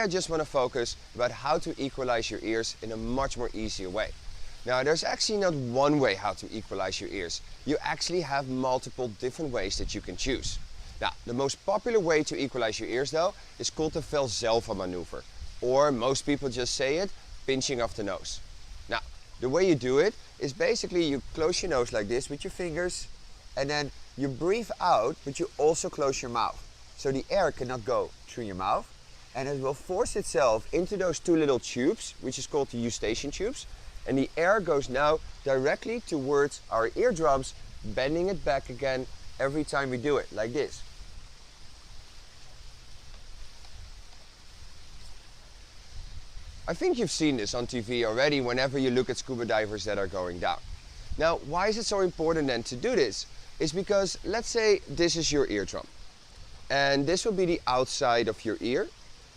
I just want to focus about how to equalize your ears in a much more easier way. Now, there's actually not one way how to equalize your ears. You actually have multiple different ways that you can choose. Now, the most popular way to equalize your ears though is called the Valsalva maneuver, or most people just say it, pinching of the nose. Now, the way you do it is basically you close your nose like this with your fingers, and then you breathe out, but you also close your mouth. So the air cannot go through your mouth, and it will force itself into those two little tubes, which is called the eustachian tubes, and the air goes now directly towards our eardrums, bending it back again every time we do it, like this. I think you've seen this on TV already whenever you look at scuba divers that are going down. Now, why is it so important then to do this? It's because, let's say this is your eardrum, and this will be the outside of your ear.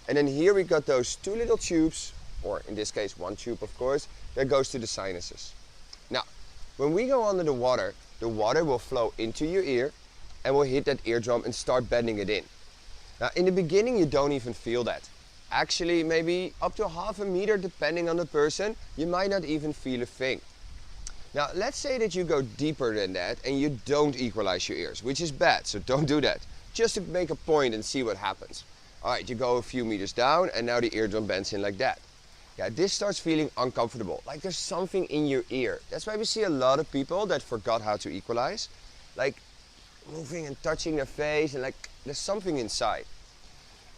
And then here we got those two little tubes, or in this case one tube of course, that goes to the sinuses. Now, when we go under the water will flow into your ear and will hit that eardrum and start bending it in. Now, in the beginning you don't even feel that. Actually, maybe up to half a meter depending on the person, you might not even feel a thing. Now, let's say that you go deeper than that and you don't equalize your ears, which is bad, so don't do that. Just to make a point and see what happens. Alright, you go a few meters down and now the eardrum bends in like that. Yeah, this starts feeling uncomfortable, like there's something in your ear. That's why we see a lot of people that forgot how to equalize, like moving and touching their face and like there's something inside.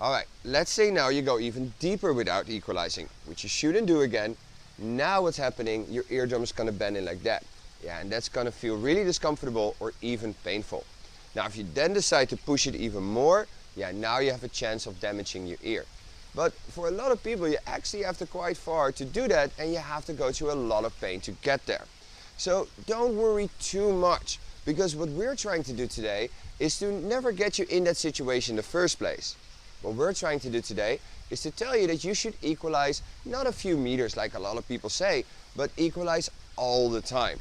Alright, let's say now you go even deeper without equalizing, which you shouldn't do again. Now what's happening, your eardrum is going to bend in like that. Yeah, and that's going to feel really discomfortable or even painful. Now if you then decide to push it even more, yeah, now you have a chance of damaging your ear. But for a lot of people, you actually have to quite far to do that, and you have to go through a lot of pain to get there. So don't worry too much, because what we're trying to do today is to never get you in that situation in the first place. What we're trying to do today is to tell you that you should equalize not a few meters like a lot of people say, but equalize all the time.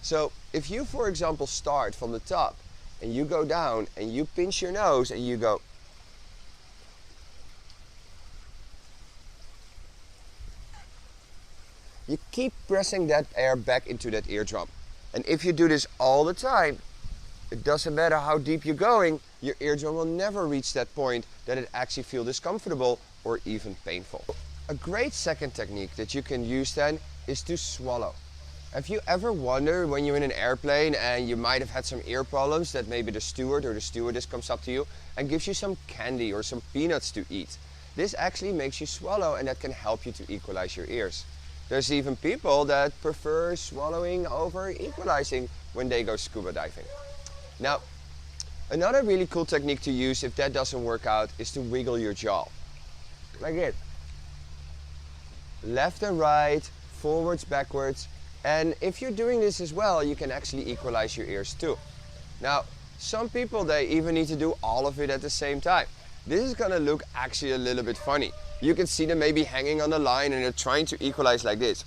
So if you, for example, start from the top and you go down and you pinch your nose and you go, you keep pressing that air back into that eardrum. And if you do this all the time, it doesn't matter how deep you're going, your eardrum will never reach that point that it actually feels discomfortable or even painful. A great second technique that you can use then is to swallow. Have you ever wondered when you're in an airplane and you might have had some ear problems that maybe the steward or the stewardess comes up to you and gives you some candy or some peanuts to eat? This actually makes you swallow, and that can help you to equalize your ears. There's even people that prefer swallowing over equalizing when they go scuba diving. Now, another really cool technique to use if that doesn't work out is to wiggle your jaw. Like it. Left and right, forwards, backwards. And if you're doing this as well, you can actually equalize your ears too. Now, some people, they even need to do all of it at the same time. This is gonna look actually a little bit funny. You can see them maybe hanging on the line and they're trying to equalize like this.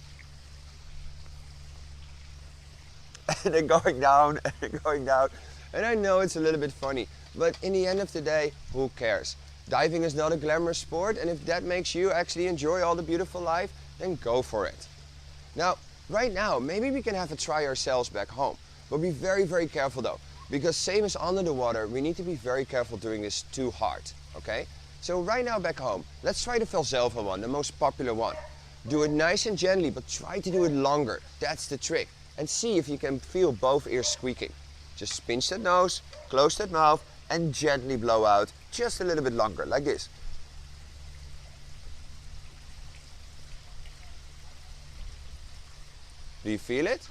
And they're going down and going down. And I know it's a little bit funny, but in the end of the day, who cares? Diving is not a glamorous sport, and if that makes you actually enjoy all the beautiful life, then go for it. Now, right now, maybe we can have a try ourselves back home. But be very, very careful though, because same as under the water, we need to be very careful doing this too hard, okay? So right now back home, let's try the Valsalva one, the most popular one. Do it nice and gently, but try to do it longer. That's the trick. And see if you can feel both ears squeaking. Just pinch that nose, close that mouth, and gently blow out just a little bit longer, like this. Do you feel it?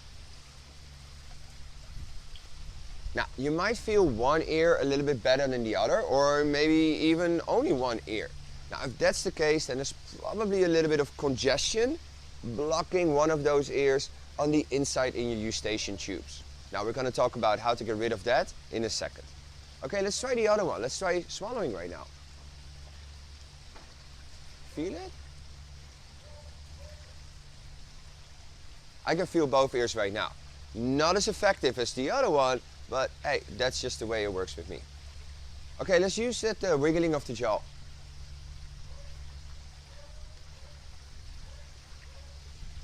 Now, you might feel one ear a little bit better than the other, or maybe even only one ear. Now, if that's the case, then there's probably a little bit of congestion blocking one of those ears on the inside in your eustachian tubes. Now, we're going to talk about how to get rid of that in a second. Okay, let's try the other one. Let's try swallowing right now. Feel it? I can feel both ears right now. Not as effective as the other one, but hey, that's just the way it works with me. Okay, let's use that wiggling of the jaw.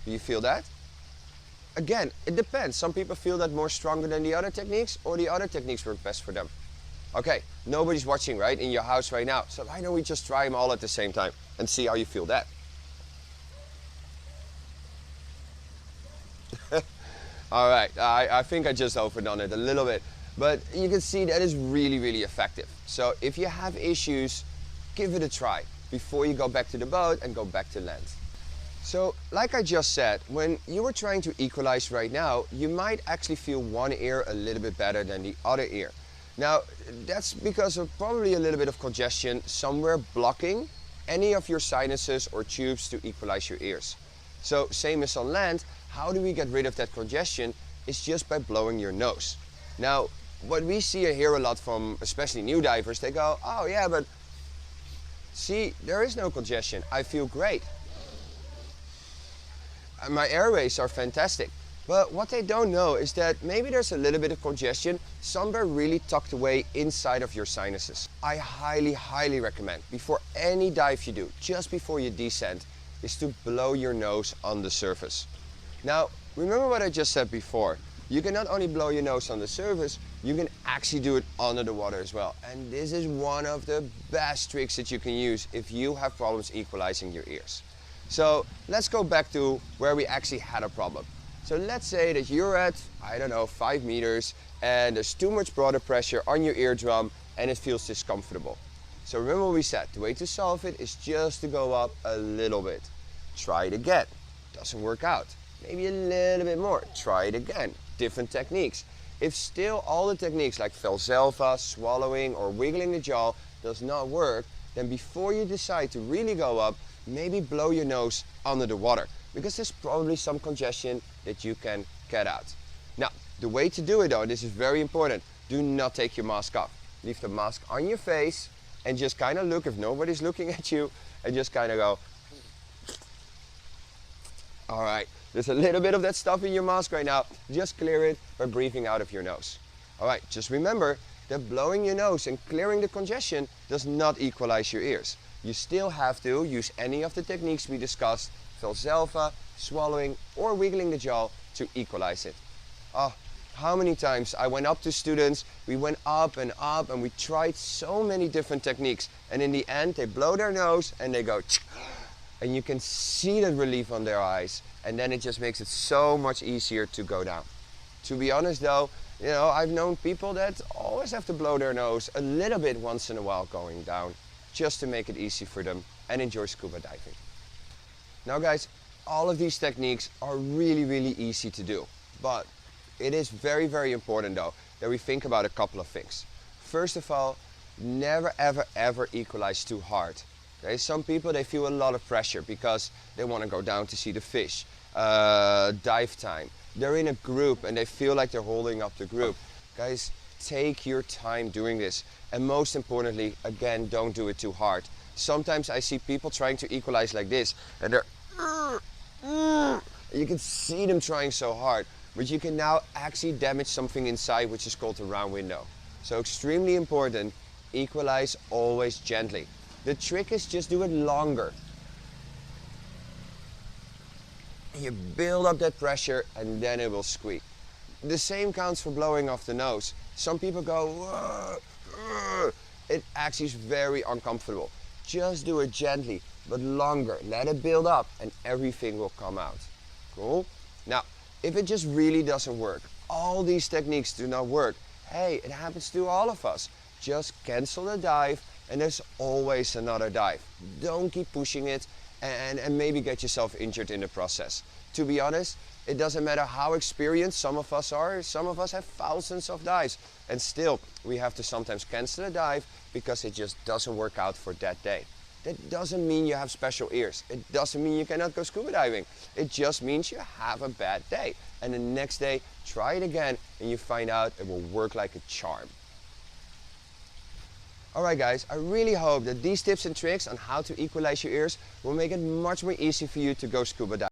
Do you feel that? Again, it depends. Some people feel that more stronger than the other techniques, or the other techniques work best for them. Okay, nobody's watching, right, in your house right now. So why don't we just try them all at the same time and see how you feel that? All right, I think I just overdone it a little bit, but you can see that is really, really effective. So if you have issues, give it a try before you go back to the boat and go back to land. So like I just said, when you were trying to equalize right now, you might actually feel one ear a little bit better than the other ear. Now, that's because of probably a little bit of congestion somewhere blocking any of your sinuses or tubes to equalize your ears. So same as on land, how do we get rid of that congestion? It's just by blowing your nose. Now, what we see and hear a lot from especially new divers, they go, oh yeah, but see, there is no congestion. I feel great. And my airways are fantastic. But what they don't know is that maybe there's a little bit of congestion somewhere really tucked away inside of your sinuses. I highly, highly recommend before any dive you do, just before you descend, is to blow your nose on the surface. Now, remember what I just said before. You can not only blow your nose on the surface, you can actually do it under the water as well. And this is one of the best tricks that you can use if you have problems equalizing your ears. So let's go back to where we actually had a problem. So let's say that you're at, I don't know, 5 meters and there's too much water pressure on your eardrum and it feels discomfortable. So remember what we said, the way to solve it is just to go up a little bit. Try it again, doesn't work out. Maybe a little bit more, try it again, different techniques. If still all the techniques like Valsalva, swallowing or wiggling the jaw does not work, then before you decide to really go up, maybe blow your nose under the water, because there's probably some congestion that you can get out. Now, the way to do it though, this is very important, do not take your mask off. Leave the mask on your face and just kind of look, if nobody's looking at you, and just kind of go. All right, there's a little bit of that stuff in your mask right now, just clear it by breathing out of your nose. All right, just remember that blowing your nose and clearing the congestion does not equalize your ears. You still have to use any of the techniques we discussed, Valsalva, swallowing or wiggling the jaw to equalize it. Oh, how many times I went up to students, we went up and we tried so many different techniques, and in the end they blow their nose and they go and you can see the relief on their eyes, and then it just makes it so much easier to go down. To be honest though, you know, I've known people that always have to blow their nose a little bit once in a while going down, just to make it easy for them and enjoy scuba diving. Now guys, all of these techniques are really, really easy to do, but it is very, very important though that we think about a couple of things. First of all, never ever ever equalize too hard. Okay? Some people, they feel a lot of pressure because they want to go down to see the fish, dive time. They're in a group and they feel like they're holding up the group. Guys, take your time doing this, and most importantly, again, don't do it too hard. Sometimes I see people trying to equalize like this and they're you can see them trying so hard, but you can now actually damage something inside, which is called the round window. So extremely important, equalize always gently. The trick is just do it longer. You build up that pressure and then it will squeak. The same counts for blowing off the nose. Some people go, whoa. It actually is very uncomfortable. Just do it gently, but longer. Let it build up and everything will come out. Cool? Now, if it just really doesn't work, all these techniques do not work, hey, it happens to all of us. Just cancel the dive and there's always another dive. Don't keep pushing it and maybe get yourself injured in the process. To be honest, it doesn't matter how experienced some of us are, some of us have thousands of dives, and still we have to sometimes cancel a dive because it just doesn't work out for that day. That doesn't mean you have special ears. It doesn't mean you cannot go scuba diving. It just means you have a bad day. And the next day, try it again and you find out it will work like a charm. Alright guys, I really hope that these tips and tricks on how to equalize your ears will make it much more easy for you to go scuba diving.